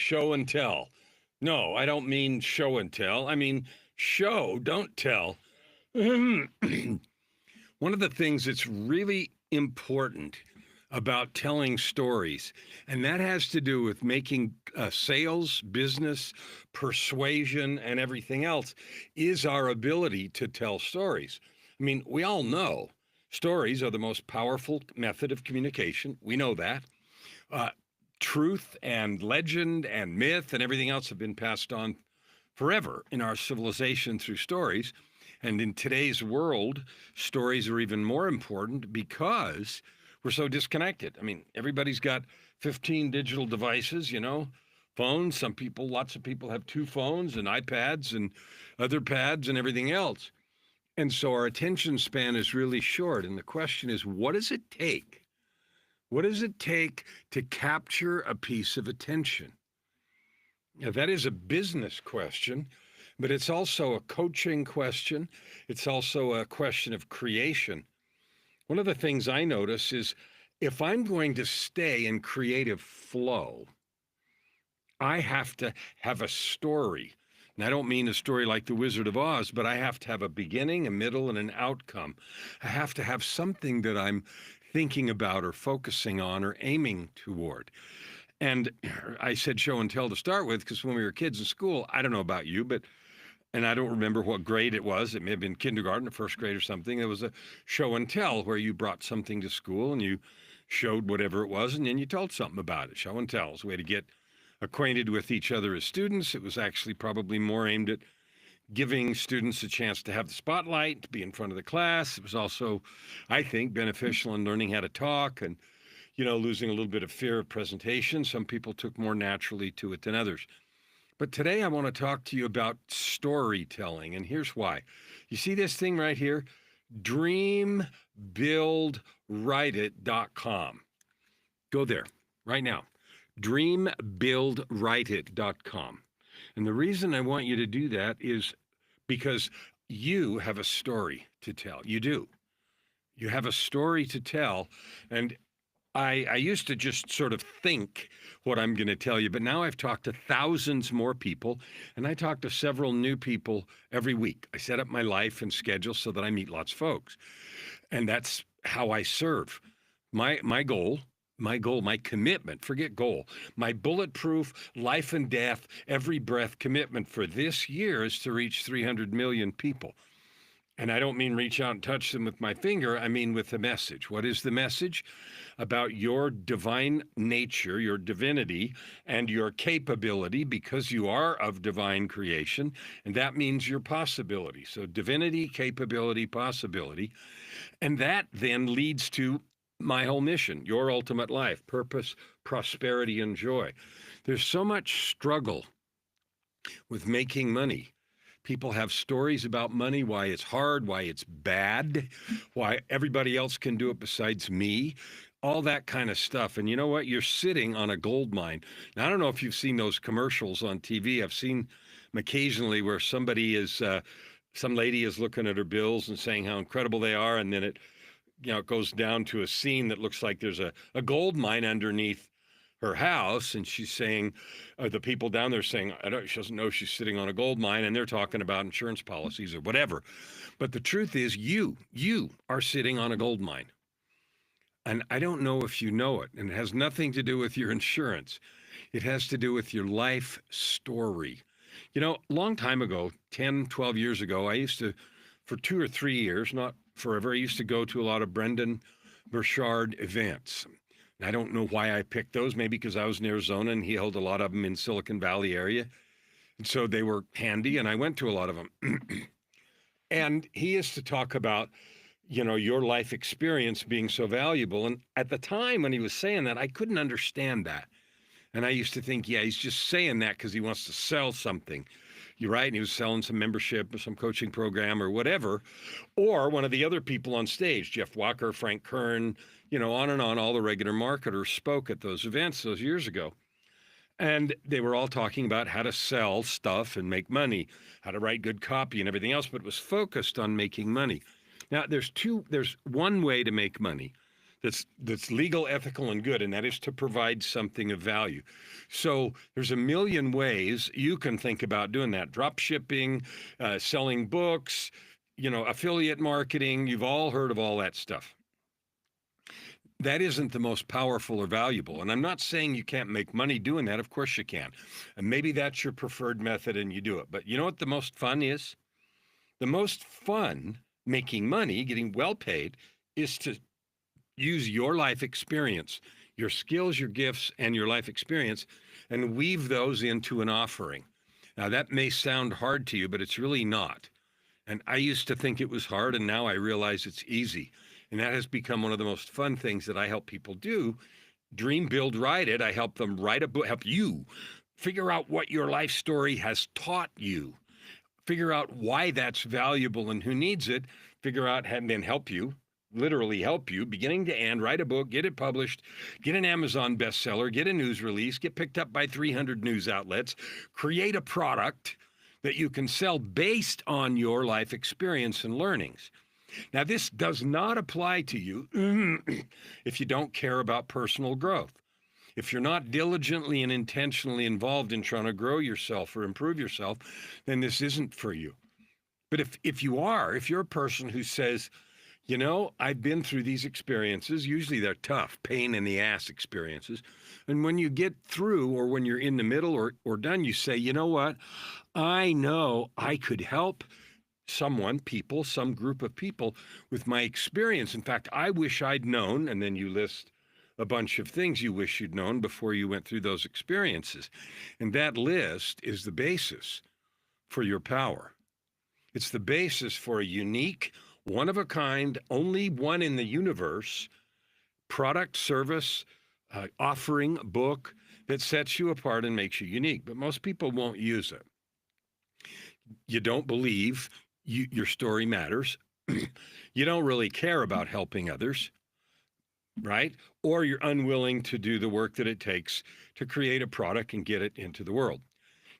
show and tell. No, I don't mean show and tell. I mean show, don't tell. One of the things that's really important about telling stories, and that has to do with making sales, business, persuasion, and everything else, is our ability to tell stories. I mean, we all know stories are the most powerful method of communication. We know that. Uh, Truth and legend and myth and everything else have been passed on forever in our civilization through stories. And in today's world, stories are even more important because we're so disconnected. I mean, everybody's got 15 digital devices, phones. Some people, lots of people have two phones and iPads and other pads and everything else. And so our attention span is really short. And the question is, what does it take? What does it take to capture a piece of attention? Now, that is a business question, but it's also a coaching question. It's also a question of creation. One of the things I notice is if I'm going to stay in creative flow, I have to have a story. And I don't mean a story like The Wizard of Oz, but I have to have a beginning, a middle, and an outcome. I have to have something that I'm thinking about or focusing on or aiming toward. And I said show and tell to start with, because when we were kids in school, I don't know about you, and I don't remember what grade it was. It may have been kindergarten or first grade or something. It was a show and tell where you brought something to school and you showed whatever it was, and then you told something about it. Show and tell is a way to get acquainted with each other as students. It was actually probably more aimed at giving students a chance to have the spotlight, to be in front of the class. It was also, I think, beneficial in learning how to talk and, losing a little bit of fear of presentation. Some people took more naturally to it than others. But today I want to talk to you about storytelling, and here's why. You see this thing right here? DreamBuildWriteIt.com. Go there right now. DreamBuildWriteIt.com. And the reason I want you to do that is because you have a story to tell. You do. You have a story to tell. And I used to just sort of think what I'm going to tell you, but now I've talked to thousands more people, and I talk to several new people every week. I set up my life and schedule so that I meet lots of folks. And that's how I serve. My goal, my commitment, forget goal, my bulletproof life and death, every breath commitment for this year is to reach 300 million people. And I don't mean reach out and touch them with my finger. I mean with the message. What is the message? About your divine nature, your divinity, and your capability, because you are of divine creation. And that means your possibility. So divinity, capability, possibility. And that then leads to my whole mission, your ultimate life, purpose, prosperity, and joy. There's so much struggle with making money. People have stories about money, why it's hard, why it's bad, why everybody else can do it besides me, all that kind of stuff. And you know what? You're sitting on a gold mine. Now, I don't know if you've seen those commercials on TV. I've seen them occasionally where some lady is looking at her bills and saying how incredible they are. And then it goes down to a scene that looks like there's a gold mine underneath her house, and she's saying, the people down there saying, she doesn't know she's sitting on a gold mine, and they're talking about insurance policies or whatever. But the truth is, you are sitting on a gold mine. And I don't know if you know it, and it has nothing to do with your insurance. It has to do with your life story. A long time ago, 10, 12 years ago, I used to, for 2 or 3 years, not forever, I used to go to a lot of Brendon Burchard events. I don't know why I picked those, maybe because I was in Arizona and he held a lot of them in Silicon Valley area. And so they were handy, and I went to a lot of them. And he used to talk about, your life experience being so valuable. And at the time when he was saying that, I couldn't understand that. And I used to think, yeah, he's just saying that because he wants to sell something. You're right. And he was selling some membership or some coaching program or whatever. Or one of the other people on stage, Jeff Walker, Frank Kern, on and on, all the regular marketers spoke at those events those years ago. And they were all talking about how to sell stuff and make money, how to write good copy and everything else, but it was focused on making money. Now, there's one way to make money. that's legal, ethical, and good, and that is to provide something of value. So there's a million ways you can think about doing that. Drop shipping, selling books, affiliate marketing. You've all heard of all that stuff. That isn't the most powerful or valuable. And I'm not saying you can't make money doing that. Of course you can. And maybe that's your preferred method and you do it. But you know what the most fun is? The most fun making money, getting well paid, is to use your life experience, your skills, your gifts, and your life experience, and weave those into an offering. Now, that may sound hard to you, but it's really not. And I used to think it was hard, and now I realize it's easy. And that has become one of the most fun things that I help people do. Dream, build, write it. I help them write a book, help you figure out what your life story has taught you, figure out why that's valuable and who needs it, figure out and then help you, literally help you, beginning to end, write a book, get it published, get an Amazon bestseller, get a news release, get picked up by 300 news outlets, create a product that you can sell based on your life experience and learnings. Now, this does not apply to you if you don't care about personal growth. If you're not diligently and intentionally involved in trying to grow yourself or improve yourself, then this isn't for you. But if you're a person who says, I've been through these experiences, usually they're tough, pain in the ass experiences. And when you get through, or when you're in the middle or done, you say, you know what? I know I could help some group of people with my experience. In fact, I wish I'd known, and then you list a bunch of things you wish you'd known before you went through those experiences. And that list is the basis for your power. It's the basis for a unique, one-of-a-kind, only one in the universe, product, service, offering, book that sets you apart and makes you unique. But most people won't use it. You don't believe your story matters. You don't really care about helping others, right? Or you're unwilling to do the work that it takes to create a product and get it into the world.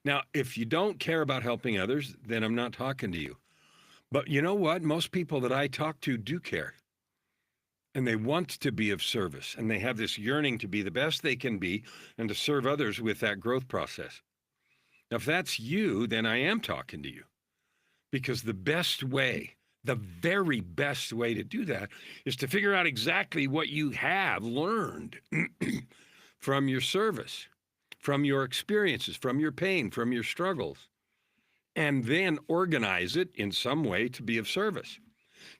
Now, if you don't care about helping others, then I'm not talking to you. But you know what? Most people that I talk to do care. And they want to be of service. And they have this yearning to be the best they can be and to serve others with that growth process. Now, if that's you, then I am talking to you. Because the very best way to do that is to figure out exactly what you have learned from your service, from your experiences, from your pain, from your struggles, and then organize it in some way to be of service.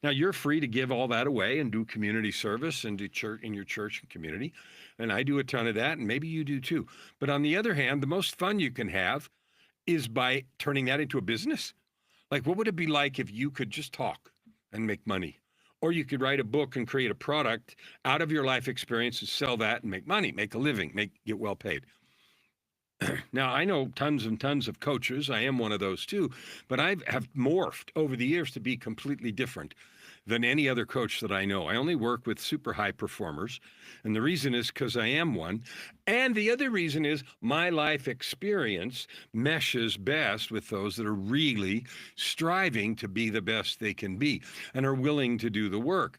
Now, you're free to give all that away and do community service and do church in your church and community. And I do a ton of that, and maybe you do too. But on the other hand, the most fun you can have is by turning that into a business. Like, what would it be like if you could just talk and make money? Or you could write a book and create a product out of your life experiences, sell that and make money, make a living, get well paid. Now, I know tons and tons of coaches. I am one of those too, but I have morphed over the years to be completely different than any other coach that I know. I only work with super high performers. And the reason is because I am one. And the other reason is my life experience meshes best with those that are really striving to be the best they can be and are willing to do the work.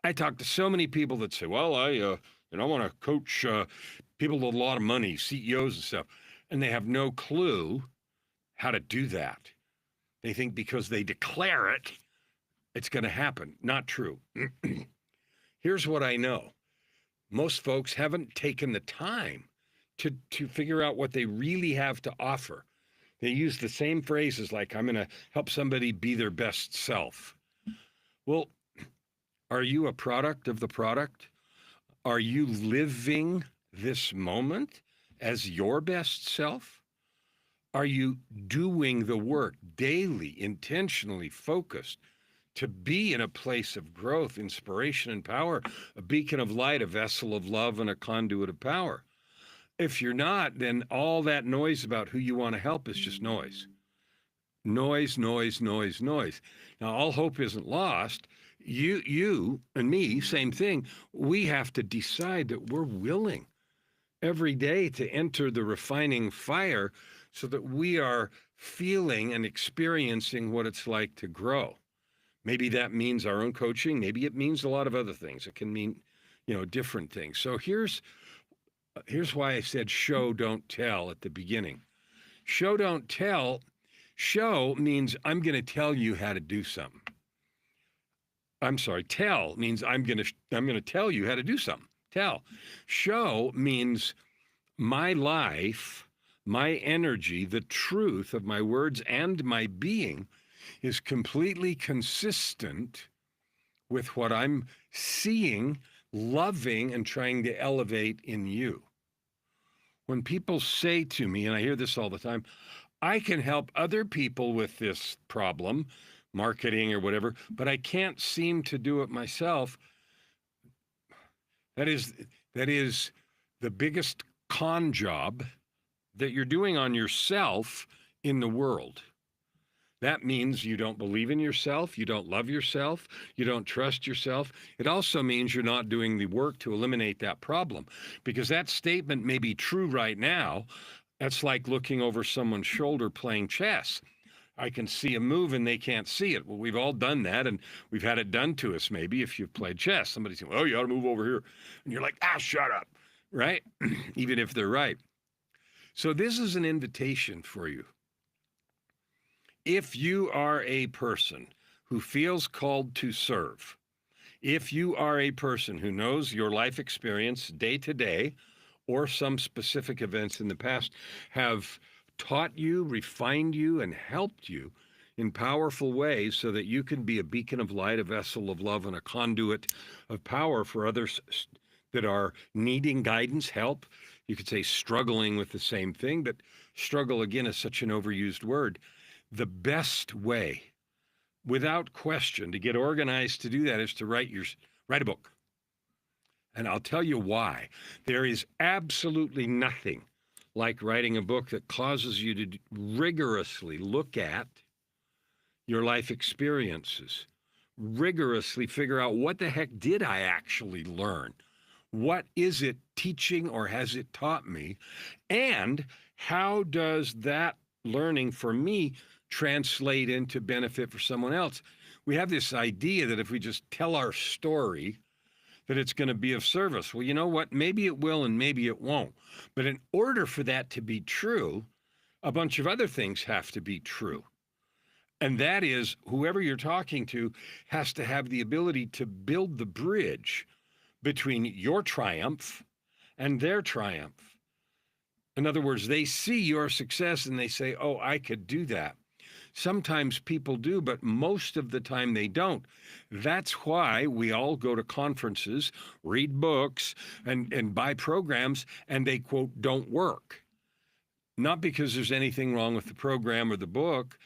I talk to so many people that say, well, I want to coach people with a lot of money, CEOs and stuff. And they have no clue how to do that. They think because they declare it, it's going to happen. Not true. Here's what I know. Most folks haven't taken the time to figure out what they really have to offer. They use the same phrases like, I'm going to help somebody be their best self. Well, are you a product of the product? Are you living this moment as your best self? Are you doing the work daily, intentionally focused to be in a place of growth, inspiration, and power, a beacon of light, a vessel of love, and a conduit of power? If you're not, then all that noise about who you want to help is just noise. Noise, noise, noise, noise. Now, all hope isn't lost. You and me, same thing. We have to decide that we're willing every day to enter the refining fire so that we are feeling and experiencing what it's like to grow. Maybe that means our own coaching. Maybe it means a lot of other things. It can mean, different things. So here's why I said show, don't tell at the beginning. Show, don't tell. Show means I'm going to tell you how to do something. I'm sorry, tell means I'm going to tell you how to do something. Tell. Show means my life, my energy, the truth of my words and my being is completely consistent with what I'm seeing, loving, and trying to elevate in you. When people say to me, and I hear this all the time, I can help other people with this problem, marketing or whatever, but I can't seem to do it myself. That is the biggest con job that you're doing on yourself in the world. That means you don't believe in yourself, you don't love yourself, you don't trust yourself. It also means you're not doing the work to eliminate that problem, because that statement may be true right now. That's like looking over someone's shoulder playing chess. I can see a move and they can't see it. Well, we've all done that, and we've had it done to us maybe if you've played chess. Somebody's saying, oh, you ought to move over here. And you're like, shut up, right? Even if they're right. So this is an invitation for you. If you are a person who feels called to serve, if you are a person who knows your life experience day to day or some specific events in the past have taught you, refined you, and helped you in powerful ways so that you can be a beacon of light, a vessel of love, and a conduit of power for others that are needing guidance, help. You could say struggling with the same thing, but struggle, again, is such an overused word. The best way, without question, to get organized to do that is to write a book. And I'll tell you why. There is absolutely nothing like writing a book that causes you to rigorously look at your life experiences, rigorously figure out what the heck did I actually learn? What is it teaching or has it taught me? And how does that learning for me translate into benefit for someone else? We have this idea that if we just tell our story, that it's going to be of service. Well, you know what? Maybe it will and maybe it won't. But in order for that to be true, a bunch of other things have to be true. And that is, whoever you're talking to has to have the ability to build the bridge between your triumph and their triumph. In other words, they see your success and they say, oh, I could do that. Sometimes people do, but most of the time they don't. That's why we all go to conferences, read books, and buy programs, and they, quote, don't work. Not because there's anything wrong with the program or the book,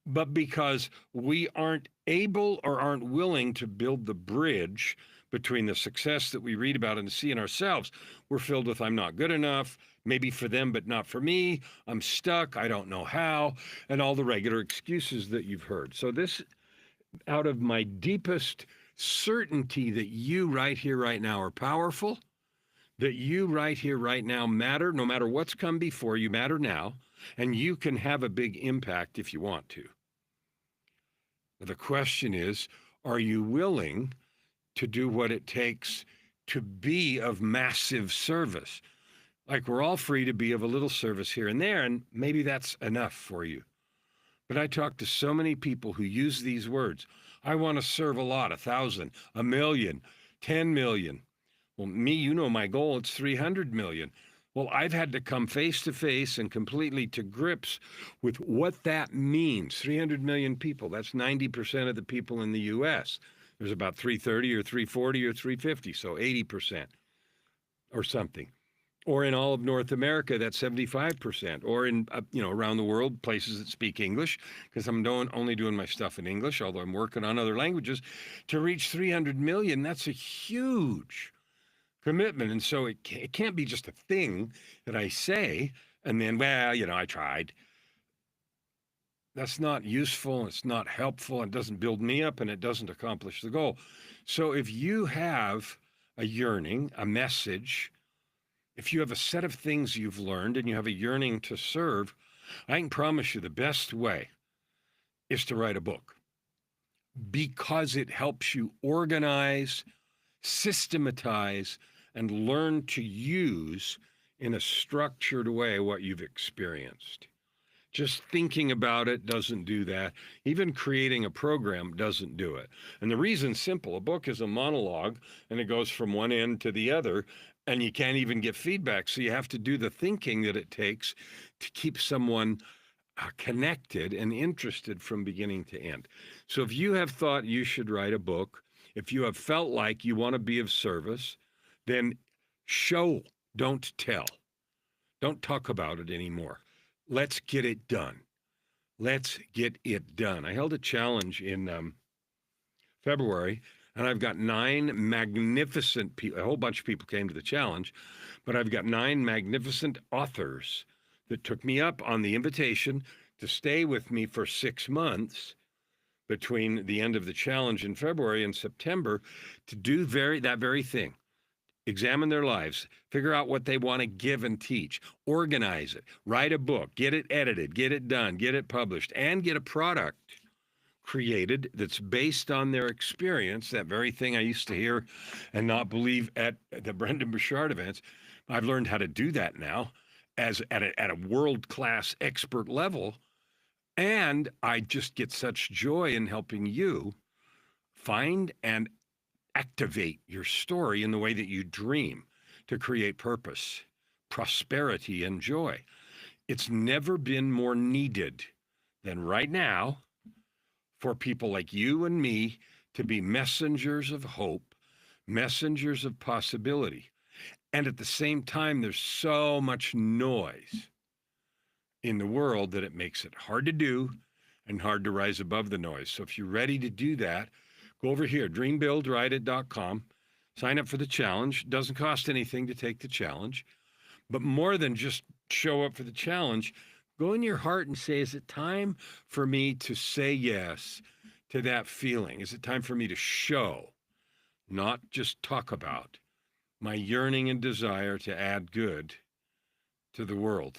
but because we aren't able or aren't willing to build the bridge between the success that we read about and see in ourselves. We're filled with, I'm not good enough, maybe for them, but not for me. I'm stuck. I don't know how, and all the regular excuses that you've heard. So this, out of my deepest certainty that you right here, right now are powerful, that you right here, right now matter, no matter what's come before, you matter now, and you can have a big impact if you want to. The question is, are you willing to do what it takes to be of massive service? Like, we're all free to be of a little service here and there, and maybe that's enough for you. But I talk to so many people who use these words. I want to serve a lot, 1,000, 1,000,000, 10 million. Well, me, you know my goal, it's 300 million. Well, I've had to come face to face and completely to grips with what that means. 300 million people, that's 90% of the people in the U.S. There's about 330 or 340 or 350, so 80% or something. Or in all of North America, that's 75%. Or in, around the world, places that speak English, because I'm only doing my stuff in English, although I'm working on other languages. To reach 300 million, that's a huge commitment. And so it can't be just a thing that I say, and then, I tried. That's not useful, it's not helpful, it doesn't build me up, and it doesn't accomplish the goal. So if you have a yearning, a message, if you have a set of things you've learned and you have a yearning to serve, I can promise you the best way is to write a book, because it helps you organize, systematize, and learn to use in a structured way what you've experienced. Just thinking about it doesn't do that. Even creating a program doesn't do it. And the reason's simple. A book is a monologue and it goes from one end to the other, and you can't even get feedback. So you have to do the thinking that it takes to keep someone connected and interested from beginning to end. So if you have thought you should write a book, if you have felt like you want to be of service, then show, don't tell. Don't talk about it anymore. Let's get it done. Let's get it done. I held a challenge in February, and I've got 9 magnificent people. A whole bunch of people came to the challenge, but I've got 9 magnificent authors that took me up on the invitation to stay with me for 6 months between the end of the challenge in February and September to do that very thing. Examine their lives, figure out what they want to give and teach, organize it, write a book, get it edited, get it done, get it published, and get a product created that's based on their experience, that very thing I used to hear and not believe at the Brendon Burchard events. I've learned how to do that now as at a world-class expert level, and I just get such joy in helping you find and activate your story in the way that you dream to create purpose, prosperity, and joy. It's never been more needed than right now for people like you and me to be messengers of hope, messengers of possibility. And at the same time, there's so much noise in the world that it makes it hard to do and hard to rise above the noise. So if you're ready to do that, go over here, dreambuildwriteit.com, sign up for the challenge. It doesn't cost anything to take the challenge. But more than just show up for the challenge, go in your heart and say, is it time for me to say yes to that feeling? Is it time for me to show, not just talk about, my yearning and desire to add good to the world?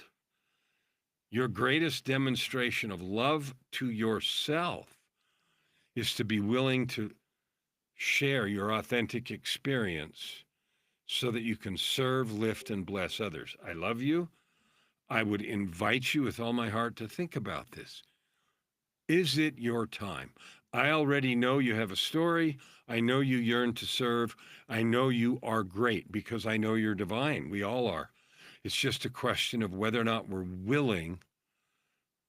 Your greatest demonstration of love to yourself is to be willing to share your authentic experience so that you can serve, lift, and bless others. I love you. I would invite you with all my heart to think about this. Is it your time? I already know you have a story. I know you yearn to serve. I know you are great because I know you're divine. We all are. It's just a question of whether or not we're willing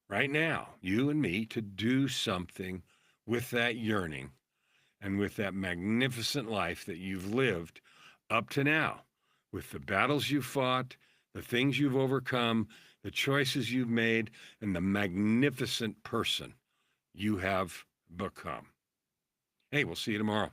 right now, you and me, to do something with that yearning and with that magnificent life that you've lived up to now, with the battles you fought, the things you've overcome, the choices you've made, and the magnificent person you have become. Hey, we'll see you tomorrow.